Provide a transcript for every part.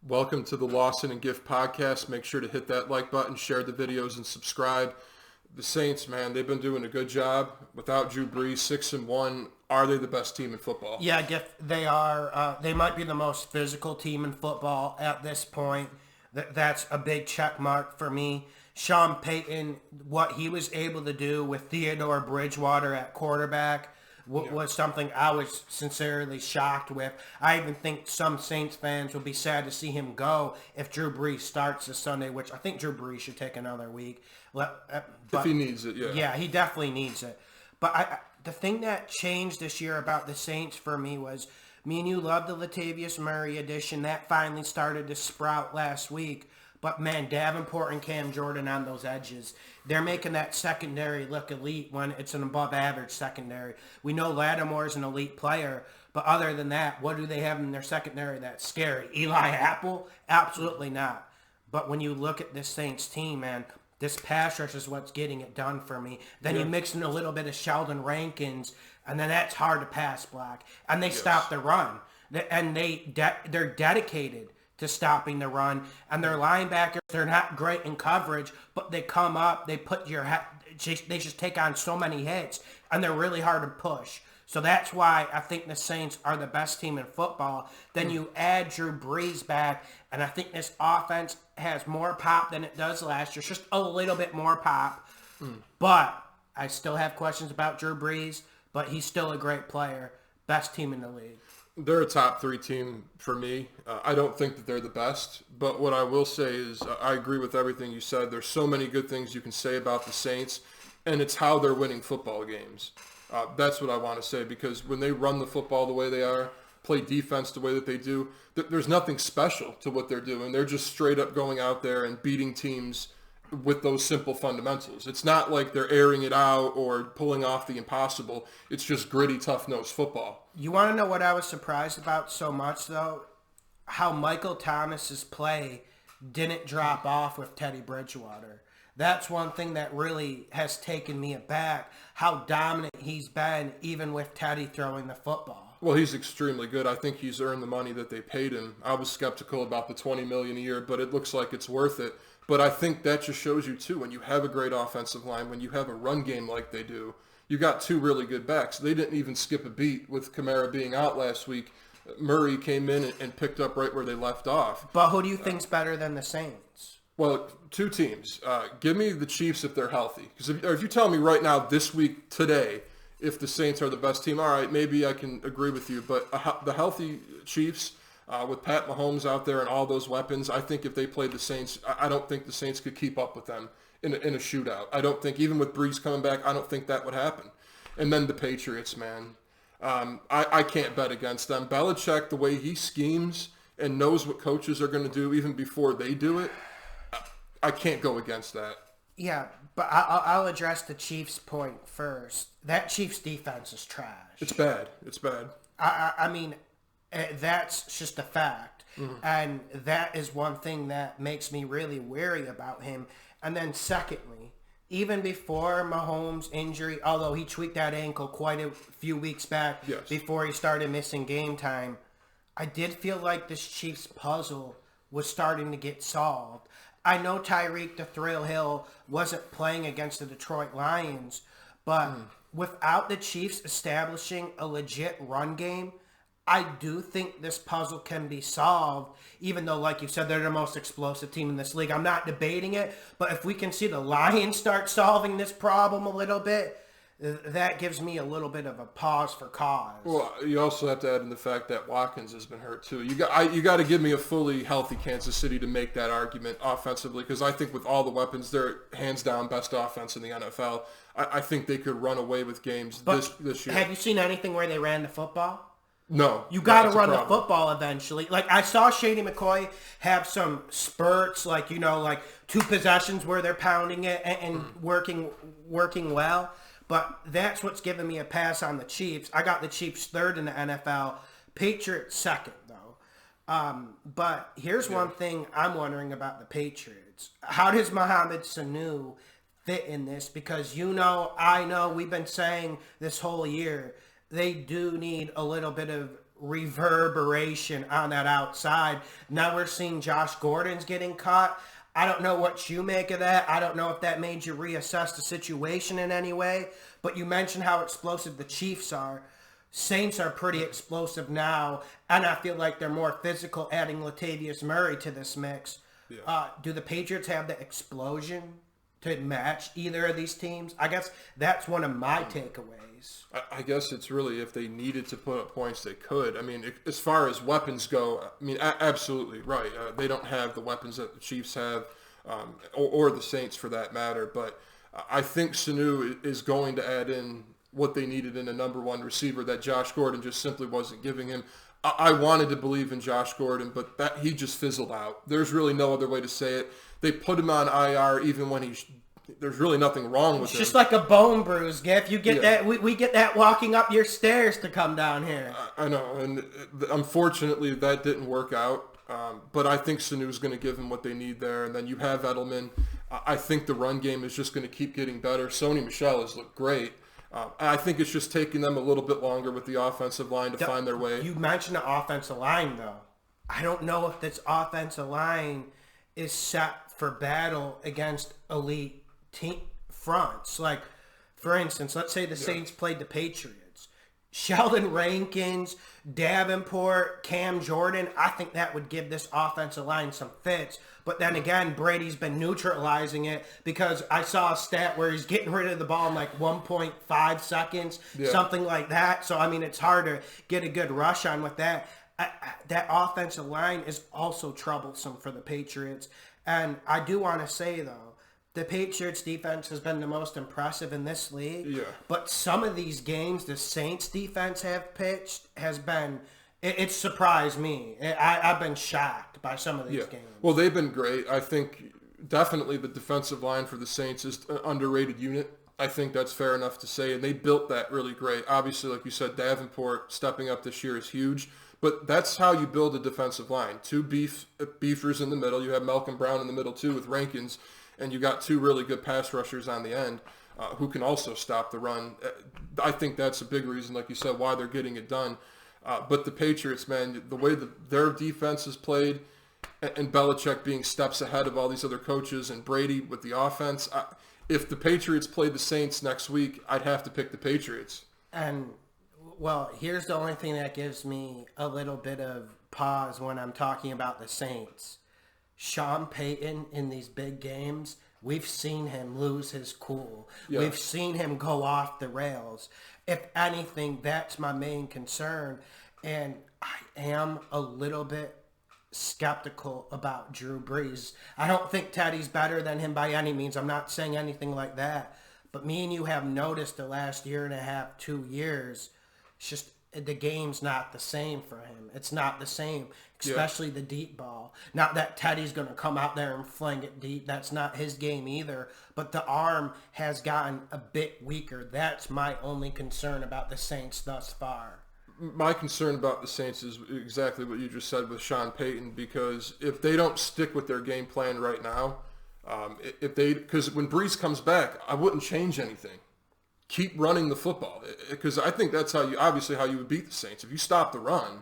Welcome to the Lawson and Gift podcast. Make sure to hit that like button, share the videos, and subscribe. The Saints, man, they've been doing a good job. Without Drew Brees, 6-1. Are they the best team in football? Yeah, Gift, they are. They might be the most physical team in football at this point. That's a big check mark for me. Sean Payton, what he was able to do with Theodore Bridgewater at quarterback was something I was sincerely shocked with. I even think some Saints fans will be sad to see him go if Drew Brees starts this Sunday, which I think Drew Brees should take another week. If he needs it, yeah. Yeah, he definitely needs it. But the thing that changed this year about the Saints for me was, me and you love the Latavius Murray edition. That finally started to sprout last week. But, man, Davenport and Cam Jordan on those edges, they're making that secondary look elite when it's an above-average secondary. We know Lattimore's an elite player, but other than that, what do they have in their secondary that's scary? Eli Apple? Absolutely not. But when you look at this Saints team, man, this pass rush is what's getting it done for me. Then you mix in a little bit of Sheldon Rankins, and then that's hard to pass block. And they stop the run. And they're dedicated to stopping the run. And their linebackers, they're not great in coverage, but they come up, they just take on so many hits, and they're really hard to push. So that's why I think the Saints are the best team in football. Then you add Drew Brees back, and I think this offense has more pop than it does last year. Just a little bit more pop. But I still have questions about Drew Brees, but he's still a great player. Best team in the league. They're a top 3 team for me. I don't think that they're the best, but what I will say is I agree with everything you said. There's so many good things you can say about the Saints, and it's how they're winning football games. That's what I want to say, because when they run the football the way they are, play defense the way that they do, there's nothing special to what they're doing. They're just straight up going out there and beating teams with those simple fundamentals. It's not like they're airing it out or pulling off the impossible. It's just gritty, tough-nosed football. You want to know what I was surprised about so much, though? How Michael Thomas's play didn't drop off with Teddy Bridgewater. That's one thing that really has taken me aback, how dominant he's been even with Teddy throwing the football. Well, he's extremely good. I think he's earned the money that they paid him. I was skeptical about the $20 million a year, but it looks like it's worth it. But I think that just shows you, too, when you have a great offensive line, when you have a run game like they do, you got 2 really good backs. They didn't even skip a beat with Kamara being out last week. Murray came in and picked up right where they left off. But who do you think's better than the Saints? Well, 2 teams. Give me the Chiefs if they're healthy. Because if you tell me right now, this week, today, if the Saints are the best team, all right, maybe I can agree with you. But the healthy Chiefs, with Pat Mahomes out there and all those weapons, I think if they played the Saints, I don't think the Saints could keep up with them in a shootout. I don't think, even with Brees coming back, I don't think that would happen. And then the Patriots, man. I can't bet against them. Belichick, the way he schemes and knows what coaches are going to do even before they do it, I can't go against that. Yeah, but I'll address the Chiefs' point first. That Chiefs' defense is trash. It's bad. It's bad. I mean, that's just a fact. Mm-hmm. And that is one thing that makes me really wary about him. And then secondly, even before Mahomes' injury, although he tweaked that ankle quite a few weeks back before he started missing game time, I did feel like this Chiefs puzzle was starting to get solved. I know Tyreek the Thrill Hill wasn't playing against the Detroit Lions, but without the Chiefs establishing a legit run game, I do think this puzzle can be solved, even though, like you said, they're the most explosive team in this league. I'm not debating it, but if we can see the Lions start solving this problem a little bit, that gives me a little bit of a pause for cause. Well, you also have to add in the fact that Watkins has been hurt too. You got to give me a fully healthy Kansas City to make that argument offensively, because I think with all the weapons, they're hands down best offense in the NFL. I think they could run away with games this year. Have you seen anything where they ran the football? No. You got to run the football eventually. Like, I saw Shady McCoy have some spurts, like 2 possessions where they're pounding it and working well. But that's what's giving me a pass on the Chiefs. I got the Chiefs 3rd in the NFL. Patriots 2nd, though. But here's one thing I'm wondering about the Patriots. How does Mohamed Sanu fit in this? Because I know, we've been saying this whole year, they do need a little bit of reverberation on that outside. Now we're seeing Josh Gordon's getting caught. I don't know what you make of that. I don't know if that made you reassess the situation in any way. But you mentioned how explosive the Chiefs are. Saints are pretty explosive now, and I feel like they're more physical, adding Latavius Murray to this mix. Yeah. Do the Patriots have the explosion to match either of these teams? I guess that's one of my takeaways. I guess it's really if they needed to put up points, they could. I mean, as far as weapons go, I mean, absolutely right. They don't have the weapons that the Chiefs have, or the Saints for that matter. But I think Sanu is going to add in what they needed in a number one receiver that Josh Gordon just simply wasn't giving him. I wanted to believe in Josh Gordon, but he just fizzled out. There's really no other way to say it. They put him on IR even when there's really nothing wrong with him. It's just like a bone bruise, Giff. You get that. We get that walking up your stairs to come down here. I know, and unfortunately that didn't work out. But I think Sanu's going to give him what they need there. And then you have Edelman. I think the run game is just going to keep getting better. Sony Michel has looked great. I think it's just taking them a little bit longer with the offensive line to find their way. You mentioned the offensive line, though. I don't know if this offensive line is set for battle against elite team fronts. Like, for instance, let's say the Saints played the Patriots. Sheldon Rankins, Davenport, Cam Jordan, I think that would give this offensive line some fits. But then again, Brady's been neutralizing it because I saw a stat where he's getting rid of the ball in like 1.5 seconds, something like that. So, I mean, it's hard to get a good rush on with that. That offensive line is also troublesome for the Patriots. And I do want to say, though, the Patriots defense has been the most impressive in this league. Yeah. But some of these games the Saints defense have pitched has been, it surprised me. I've been shocked by some of these games. Well, they've been great. I think definitely the defensive line for the Saints is an underrated unit. I think that's fair enough to say. And they built that really great. Obviously, like you said, Davenport stepping up this year is huge. But that's how you build a defensive line. Two beefers in the middle. You have Malcolm Brown in the middle, too, with Rankins. And you got two really good pass rushers on the end who can also stop the run. I think that's a big reason, like you said, why they're getting it done. But the Patriots, man, the way their defense is played and Belichick being steps ahead of all these other coaches and Brady with the offense, if the Patriots played the Saints next week, I'd have to pick the Patriots. And, well, here's the only thing that gives me a little bit of pause when I'm talking about the Saints. Sean Payton in these big games, we've seen him lose his cool. Yeah. We've seen him go off the rails. If anything, that's my main concern. And I am a little bit skeptical about Drew Brees. I don't think Teddy's better than him by any means. I'm not saying anything like that. But me and you have noticed the last year and a half, 2 years, it's just the game's not the same for him. It's not the same, especially the deep ball. Not that Teddy's going to come out there and fling it deep. That's not his game either. But the arm has gotten a bit weaker. That's my only concern about the Saints thus far. My concern about the Saints is exactly what you just said with Sean Payton, because if they don't stick with their game plan right now, because when Brees comes back, I wouldn't change anything. Keep running the football, because I think that's how you would beat the Saints. If you stop the run,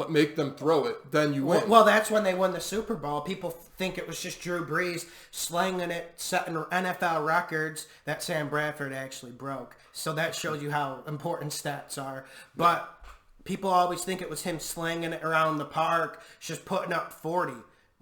make them throw it, then you win. Well, that's when they won the Super Bowl. People think it was just Drew Brees slinging it, setting NFL records that Sam Bradford actually broke. So that shows you how important stats are. But people always think it was him slinging it around the park, just putting up 40.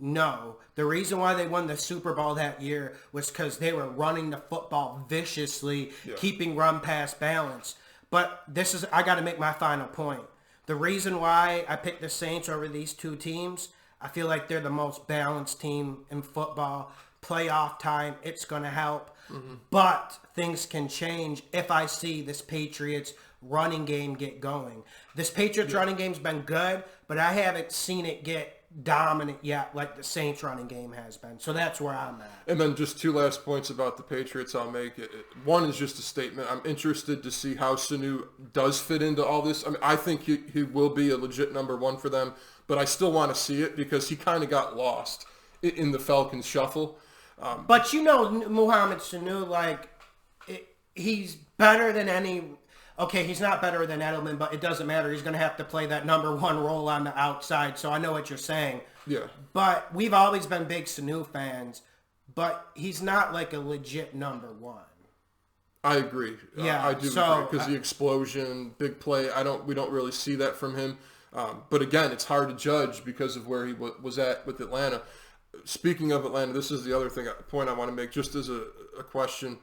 No. The reason why they won the Super Bowl that year was because they were running the football viciously, keeping run-pass balance. But I got to make my final point. The reason why I picked the Saints over these two teams, I feel like they're the most balanced team in football. Playoff time, it's going to help. Mm-hmm. But things can change if I see this Patriots running game get going. This Patriots running game's been good, but I haven't seen it get dominant yet like the Saints running game has been. So that's where I'm at. And then just two last points about the Patriots I'll make. One is just a statement. I'm interested to see how Sanu does fit into all this. I mean, I think he will be a legit number one for them, but I still want to see it because he kind of got lost in the Falcons shuffle. But you know, Mohamed Sanu, he's better than any. okay, he's not better than Edelman, but it doesn't matter. He's going to have to play that number one role on the outside. So I know what you're saying. Yeah. But we've always been big Sanu fans, but he's not like a legit number one. I agree. Yeah, I do agree because the explosion, big play. We don't really see that from him. But again, it's hard to judge because of where he was at with Atlanta. Speaking of Atlanta, this is the other point I want to make, just as a question.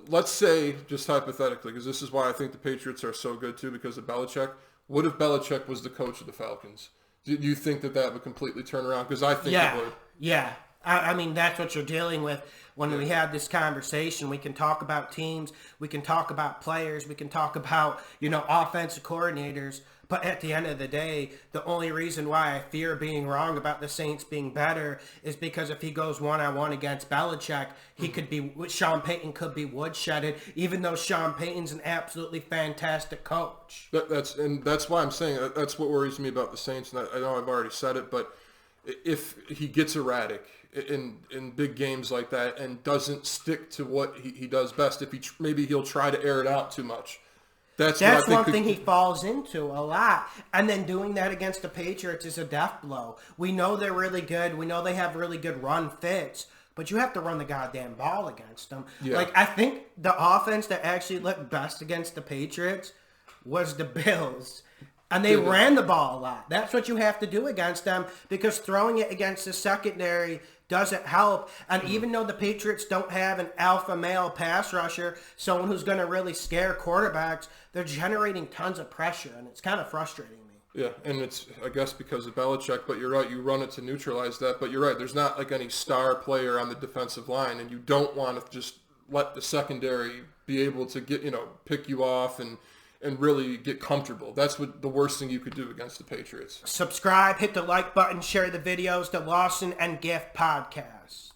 Let's say, just hypothetically, because this is why I think the Patriots are so good too, because of Belichick. What if Belichick was the coach of the Falcons? Do you think that would completely turn around? Because I think it would. Yeah. I mean, that's what you're dealing with when we have this conversation. We can talk about teams. We can talk about players. We can talk about, offensive coordinators. But at the end of the day, the only reason why I fear being wrong about the Saints being better is because if he goes one-on-one against Belichick, Sean Payton could be woodshedded, even though Sean Payton's an absolutely fantastic coach. That's why I'm saying that's what worries me about the Saints. And I know I've already said it, but if he gets erratic in big games like that and doesn't stick to what he does best, maybe he'll try to air it out too much. That's one thing he falls into a lot. And then doing that against the Patriots is a death blow. We know they're really good. We know they have really good run fits. But you have to run the goddamn ball against them. Yeah. I think the offense that actually looked best against the Patriots was the Bills. And they ran the ball a lot. That's what you have to do against them, because throwing it against the secondary doesn't help. And even though the Patriots don't have an alpha male pass rusher, someone who's going to really scare quarterbacks, they're generating tons of pressure, and it's kind of frustrating me. Yeah, and it's, I guess, because of Belichick, but you're right, you run it to neutralize that. But you're right, there's not like any star player on the defensive line, and you don't want to just let the secondary be able to get, pick you off and really get comfortable. That's what the worst thing you could do against the Patriots. Subscribe, hit the like button, share the videos, the Lawson and Gift podcast.